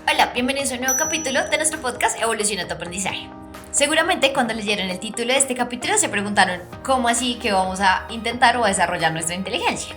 Hola, bienvenidos a un nuevo capítulo de nuestro podcast Evoluciona tu aprendizaje. Seguramente cuando leyeron el título de este capítulo se preguntaron ¿cómo así que vamos a intentar o a desarrollar nuestra inteligencia?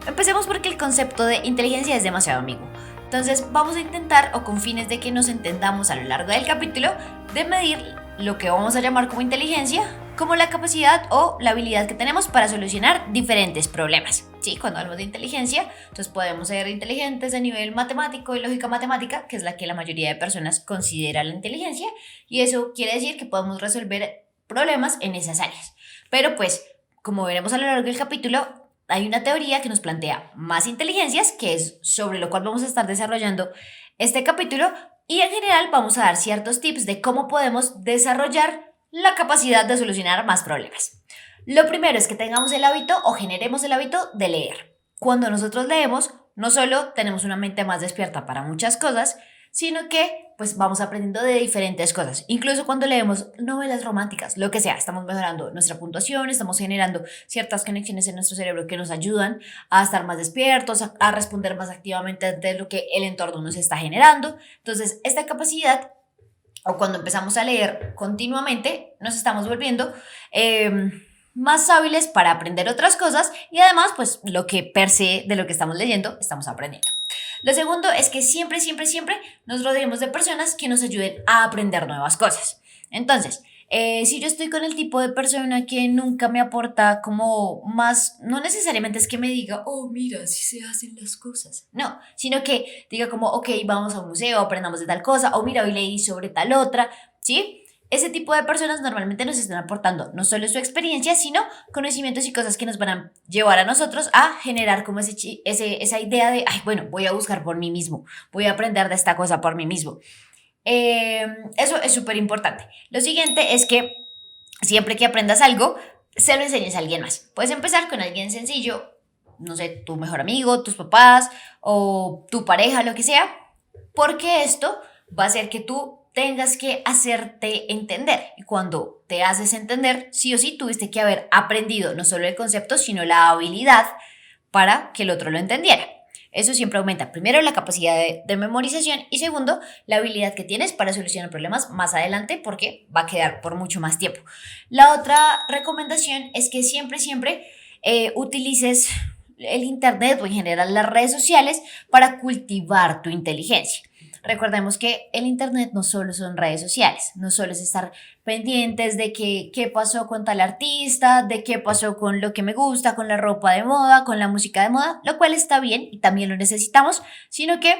Empecemos porque el concepto de inteligencia es demasiado ambiguo. Entonces vamos a intentar, o con fines de que nos entendamos a lo largo del capítulo, de medir lo que vamos a llamar como inteligencia, como la capacidad o la habilidad que tenemos para solucionar diferentes problemas. Sí, cuando hablamos de inteligencia, entonces podemos ser inteligentes a nivel matemático y lógica matemática, que es la que la mayoría de personas considera la inteligencia, y eso quiere decir que podemos resolver problemas en esas áreas. Pero pues, como veremos a lo largo del capítulo, hay una teoría que nos plantea más inteligencias, que es sobre lo cual vamos a estar desarrollando este capítulo, y en general vamos a dar ciertos tips de cómo podemos desarrollar la capacidad de solucionar más problemas. Lo primero es que tengamos el hábito o generemos el hábito de leer. Cuando nosotros leemos, no solo tenemos una mente más despierta para muchas cosas, sino que pues vamos aprendiendo de diferentes cosas. Incluso cuando leemos novelas románticas, lo que sea, estamos mejorando nuestra puntuación, estamos generando ciertas conexiones en nuestro cerebro que nos ayudan a estar más despiertos, a responder más activamente ante lo que el entorno nos está generando. Entonces, esta capacidad, o cuando empezamos a leer continuamente, nos estamos volviendo más hábiles para aprender otras cosas y además, pues lo que per se de lo que estamos leyendo, estamos aprendiendo. Lo segundo es que siempre, siempre, siempre nos rodeemos de personas que nos ayuden a aprender nuevas cosas. Entonces, si yo estoy con el tipo de persona que nunca me aporta como más, no necesariamente es que me diga, oh, mira, así se hacen las cosas. No, sino que diga como, ok, vamos a un museo, aprendamos de tal cosa, o mira, hoy leí sobre tal otra, ¿sí? Ese tipo de personas normalmente nos están aportando no solo su experiencia, sino conocimientos y cosas que nos van a llevar a nosotros a generar como esa idea de, ay, bueno, voy a buscar por mí mismo, voy a aprender de esta cosa por mí mismo. Eso es súper importante. Lo siguiente es que siempre que aprendas algo, se lo enseñes a alguien más. Puedes empezar con alguien sencillo, no sé, tu mejor amigo, tus papás o tu pareja, lo que sea, porque esto va a hacer que tú tengas que hacerte entender. Y cuando te haces entender, sí o sí tuviste que haber aprendido no solo el concepto, sino la habilidad para que el otro lo entendiera. Eso siempre aumenta, primero, la capacidad de memorización y segundo, la habilidad que tienes para solucionar problemas más adelante porque va a quedar por mucho más tiempo. La otra recomendación es que siempre, siempre utilices el Internet o en general las redes sociales para cultivar tu inteligencia. Recordemos que el Internet no solo son redes sociales, no solo es estar pendientes de qué pasó con tal artista, de qué pasó con lo que me gusta, con la ropa de moda, con la música de moda, lo cual está bien y también lo necesitamos, sino que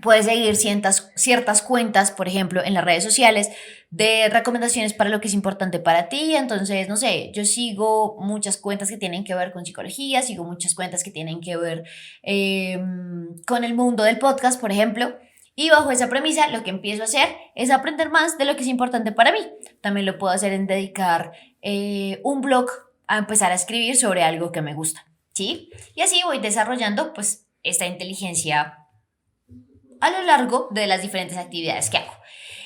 puedes seguir ciertas cuentas, por ejemplo, en las redes sociales de recomendaciones para lo que es importante para ti. Entonces, no sé, yo sigo muchas cuentas que tienen que ver con psicología, sigo muchas cuentas que tienen que ver con el mundo del podcast, por ejemplo. Y bajo esa premisa, lo que empiezo a hacer es aprender más de lo que es importante para mí. También lo puedo hacer en dedicar un blog a empezar a escribir sobre algo que me gusta, ¿sí? Y así voy desarrollando, pues, esta inteligencia a lo largo de las diferentes actividades que hago.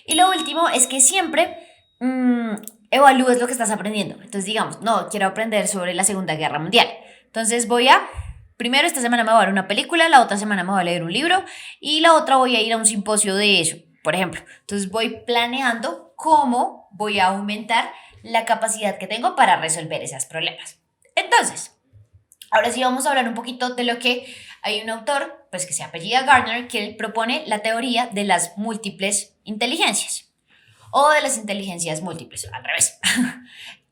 Y lo último es que siempre evalúes lo que estás aprendiendo. Entonces, digamos, no, quiero aprender sobre la Segunda Guerra Mundial. Entonces primero esta semana me voy a ver una película, la otra semana me voy a leer un libro y la otra voy a ir a un simposio de eso, por ejemplo. Entonces voy planeando cómo voy a aumentar la capacidad que tengo para resolver esos problemas. Entonces, ahora sí vamos a hablar un poquito de lo que hay un autor, pues que se apellida Gardner, que él propone la teoría de las múltiples inteligencias o de las inteligencias múltiples, al revés.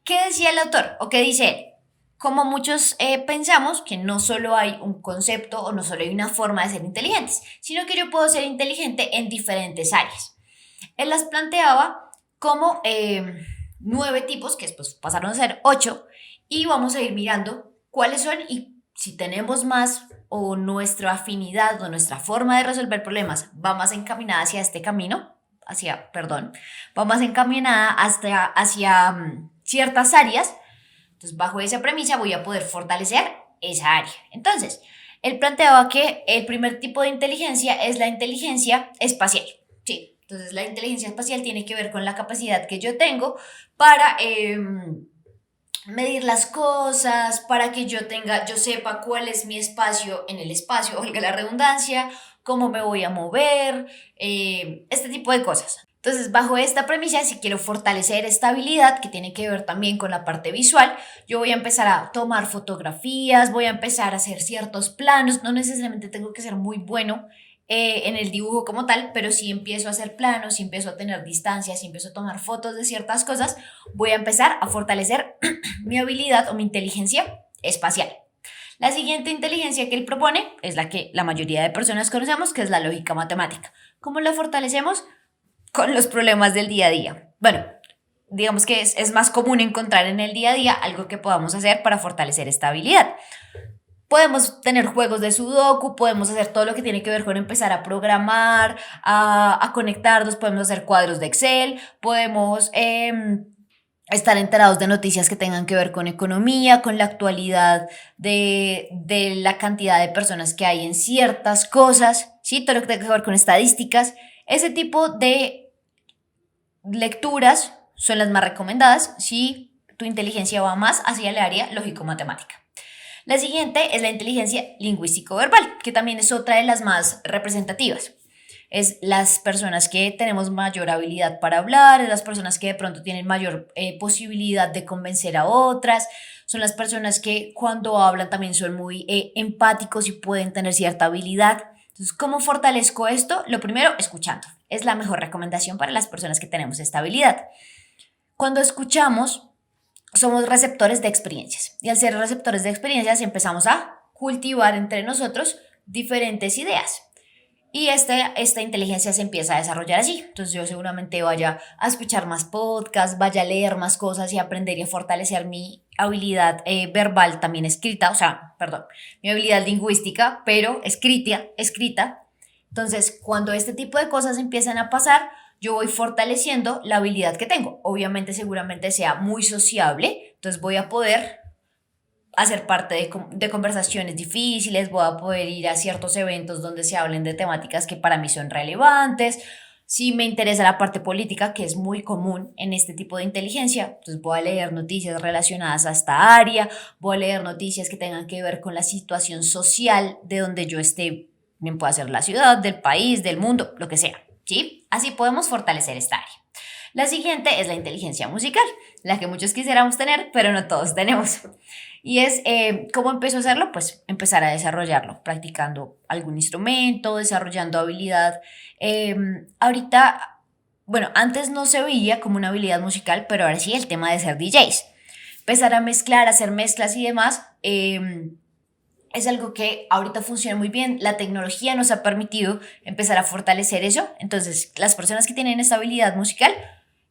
¿Qué decía el autor o qué dice él? Como muchos pensamos que no solo hay un concepto o no solo hay una forma de ser inteligentes, sino que yo puedo ser inteligente en diferentes áreas. Él las planteaba como 9 tipos, que después pasaron a ser 8, y vamos a ir mirando cuáles son y si tenemos más o nuestra afinidad o nuestra forma de resolver problemas va más encaminada hacia este camino, va más encaminada hacia ciertas áreas. Entonces, bajo esa premisa voy a poder fortalecer esa área. Entonces, él planteaba que el primer tipo de inteligencia es la inteligencia espacial. Sí, entonces la inteligencia espacial tiene que ver con la capacidad que yo tengo para medir las cosas, para que yo sepa cuál es mi espacio en el espacio, valga la redundancia, cómo me voy a mover, este tipo de cosas. Entonces, bajo esta premisa, si quiero fortalecer esta habilidad que tiene que ver también con la parte visual, yo voy a empezar a tomar fotografías, voy a empezar a hacer ciertos planos, no necesariamente tengo que ser muy bueno en el dibujo como tal, pero si empiezo a hacer planos, si empiezo a tener distancias, si empiezo a tomar fotos de ciertas cosas, voy a empezar a fortalecer mi habilidad o mi inteligencia espacial. La siguiente inteligencia que él propone es la que la mayoría de personas conocemos, que es la lógica matemática. ¿Cómo la fortalecemos? Con los problemas del día a día. Bueno, digamos que es más común encontrar en el día a día algo que podamos hacer para fortalecer esta habilidad. Podemos tener juegos de Sudoku, podemos hacer todo lo que tiene que ver con empezar a programar, a conectarnos, podemos hacer cuadros de Excel, podemos estar enterados de noticias que tengan que ver con economía, con la actualidad de la cantidad de personas que hay en ciertas cosas, ¿sí? Todo lo que tenga que ver con estadísticas. Ese tipo de lecturas son las más recomendadas si tu inteligencia va más hacia el área lógico-matemática. La siguiente es la inteligencia lingüístico-verbal, que también es otra de las más representativas. Es las personas que tenemos mayor habilidad para hablar, es las personas que de pronto tienen mayor posibilidad de convencer a otras, son las personas que cuando hablan también son muy empáticos y pueden tener cierta habilidad. Entonces, ¿cómo fortalezco esto? Lo primero, escuchando. Es la mejor recomendación para las personas que tenemos esta habilidad. Cuando escuchamos, somos receptores de experiencias. Y al ser receptores de experiencias, empezamos a cultivar entre nosotros diferentes ideas. Y esta inteligencia se empieza a desarrollar allí. Entonces yo seguramente vaya a escuchar más podcasts, vaya a leer más cosas y aprender y a fortalecer mi habilidad verbal también escrita, mi habilidad lingüística, pero escrita. Entonces, cuando este tipo de cosas empiezan a pasar, yo voy fortaleciendo la habilidad que tengo. Obviamente, seguramente sea muy sociable, entonces voy a poder hacer parte de conversaciones difíciles, voy a poder ir a ciertos eventos donde se hablen de temáticas que para mí son relevantes. Si me interesa la parte política, que es muy común en este tipo de inteligencia, entonces voy a leer noticias relacionadas a esta área, voy a leer noticias que tengan que ver con la situación social de donde yo esté, bien puede ser la ciudad, del país, del mundo, lo que sea, ¿sí? Así podemos fortalecer esta área. La siguiente es la inteligencia musical, la que muchos quisiéramos tener, pero no todos tenemos. Y es, ¿cómo empiezo a hacerlo? Pues empezar a desarrollarlo, practicando algún instrumento, desarrollando habilidad. Ahorita, bueno, antes no se veía como una habilidad musical, pero ahora sí el tema de ser DJs. Empezar a mezclar, hacer mezclas y demás, es algo que ahorita funciona muy bien. La tecnología nos ha permitido empezar a fortalecer eso. Entonces, las personas que tienen esta habilidad musical,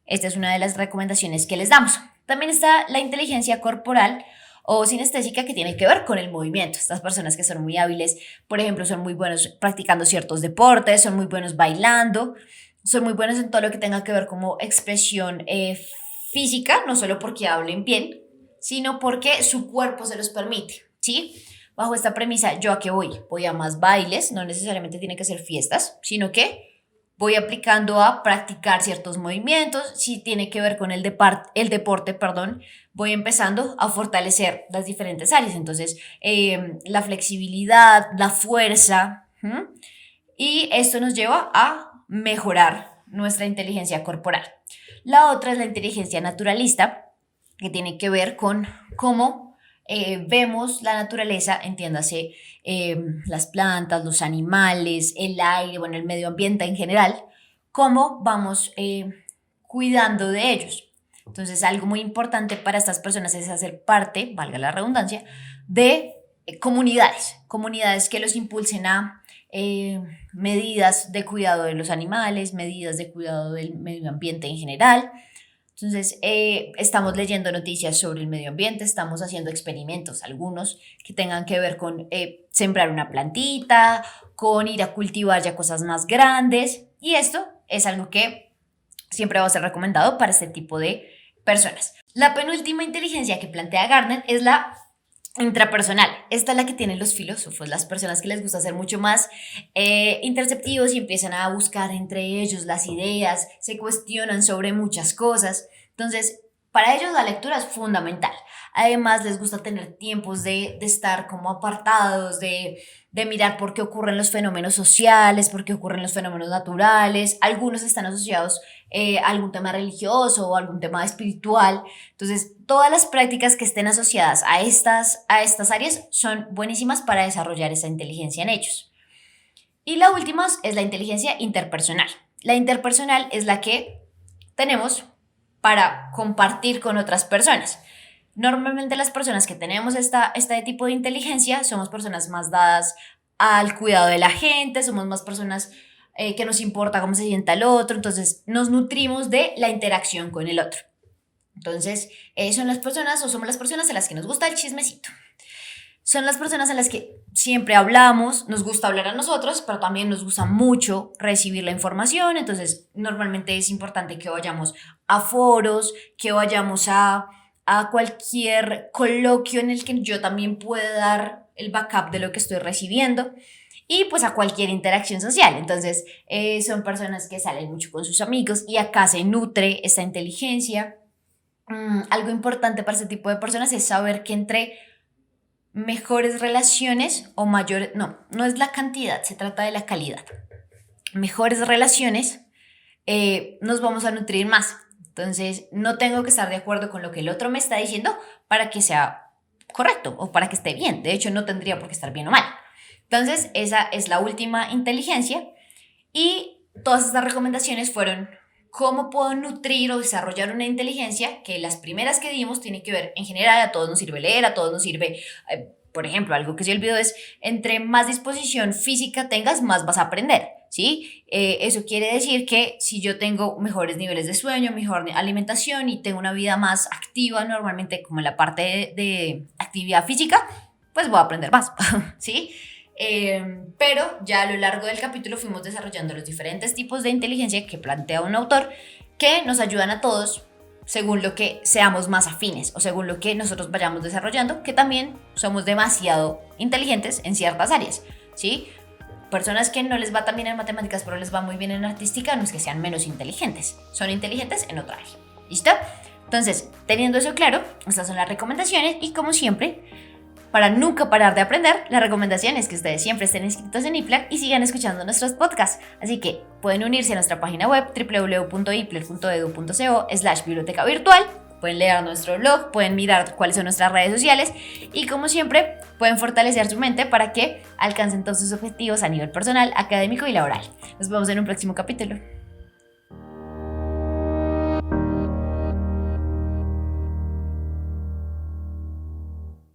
esta es una de las recomendaciones que les damos. También está la inteligencia corporal o sinestésica, que tiene que ver con el movimiento. Estas personas que son muy hábiles, por ejemplo, son muy buenos practicando ciertos deportes, son muy buenos bailando, son muy buenos en todo lo que tenga que ver como expresión física, no solo porque hablen bien, sino porque su cuerpo se los permite, ¿sí? Bajo esta premisa, ¿yo a qué voy? Voy a más bailes, no necesariamente tiene que ser fiestas, sino que voy aplicando a practicar ciertos movimientos. Si tiene que ver con el deporte, voy empezando a fortalecer las diferentes áreas. Entonces, la flexibilidad, la fuerza, y esto nos lleva a mejorar nuestra inteligencia corporal. La otra es la inteligencia naturalista, que tiene que ver con cómo vemos la naturaleza, entiéndase, las plantas, los animales, el aire, bueno, el medio ambiente en general, cómo vamos cuidando de ellos. Entonces, algo muy importante para estas personas es hacer parte, valga la redundancia, de comunidades que los impulsen a medidas de cuidado de los animales, medidas de cuidado del medio ambiente en general. Entonces, estamos leyendo noticias sobre el medio ambiente, estamos haciendo experimentos, algunos que tengan que ver con sembrar una plantita, con ir a cultivar ya cosas más grandes, y esto es algo que siempre va a ser recomendado para este tipo de personas. La penúltima inteligencia que plantea Gardner es la intrapersonal. Esta es la que tienen los filósofos, las personas que les gusta ser mucho más interceptivos y empiezan a buscar entre ellos las ideas, se cuestionan sobre muchas cosas. Entonces, Para ellos la lectura es fundamental. Además, les gusta tener tiempos de estar como apartados, de mirar por qué ocurren los fenómenos sociales, por qué ocurren los fenómenos naturales. Algunos están asociados a algún tema religioso o algún tema espiritual. Entonces, todas las prácticas que estén asociadas a estas áreas son buenísimas para desarrollar esa inteligencia en ellos. Y la última es la inteligencia interpersonal. La interpersonal es la que tenemos para compartir con otras personas. Normalmente las personas que tenemos este tipo de inteligencia somos personas más dadas al cuidado de la gente, somos más personas que nos importa cómo se sienta el otro, entonces nos nutrimos de la interacción con el otro. Entonces, son las personas o somos las personas a las que nos gusta el chismecito. Son las personas a las que siempre hablamos, nos gusta hablar a nosotros, pero también nos gusta mucho recibir la información, entonces normalmente es importante que vayamos a foros, que vayamos a cualquier coloquio en el que yo también pueda dar el backup de lo que estoy recibiendo y pues a cualquier interacción social. Entonces son personas que salen mucho con sus amigos y acá se nutre esta inteligencia. Algo importante para este tipo de personas es saber que entre mejores relaciones o mayores, no es la cantidad, se trata de la calidad. Mejores relaciones, nos vamos a nutrir más. Entonces, no tengo que estar de acuerdo con lo que el otro me está diciendo para que sea correcto o para que esté bien. De hecho, no tendría por qué estar bien o mal. Entonces, esa es la última inteligencia. Y todas estas recomendaciones fueron cómo puedo nutrir o desarrollar una inteligencia, que las primeras que dimos tienen que ver, en general, a todos nos sirve leer, a todos nos sirve, por ejemplo, algo que se olvidó es, entre más disposición física tengas, más vas a aprender, ¿sí? Eso quiere decir que si yo tengo mejores niveles de sueño, mejor alimentación y tengo una vida más activa, normalmente como en la parte de actividad física, pues voy a aprender más, ¿sí? Pero ya a lo largo del capítulo fuimos desarrollando los diferentes tipos de inteligencia que plantea un autor que nos ayudan a todos según lo que seamos más afines o según lo que nosotros vayamos desarrollando, que también somos demasiado inteligentes en ciertas áreas, ¿sí? Personas que no les va tan bien en matemáticas pero les va muy bien en artística no es que sean menos inteligentes, son inteligentes en otra área, ¿listo? Entonces, teniendo eso claro, estas son las recomendaciones y como siempre, para nunca parar de aprender, la recomendación es que ustedes siempre estén inscritos en iPler y sigan escuchando nuestros podcasts. Así que pueden unirse a nuestra página web www.ipler.edu.co/biblioteca virtual, pueden leer nuestro blog, pueden mirar cuáles son nuestras redes sociales y como siempre pueden fortalecer su mente para que alcancen todos sus objetivos a nivel personal, académico y laboral. Nos vemos en un próximo capítulo.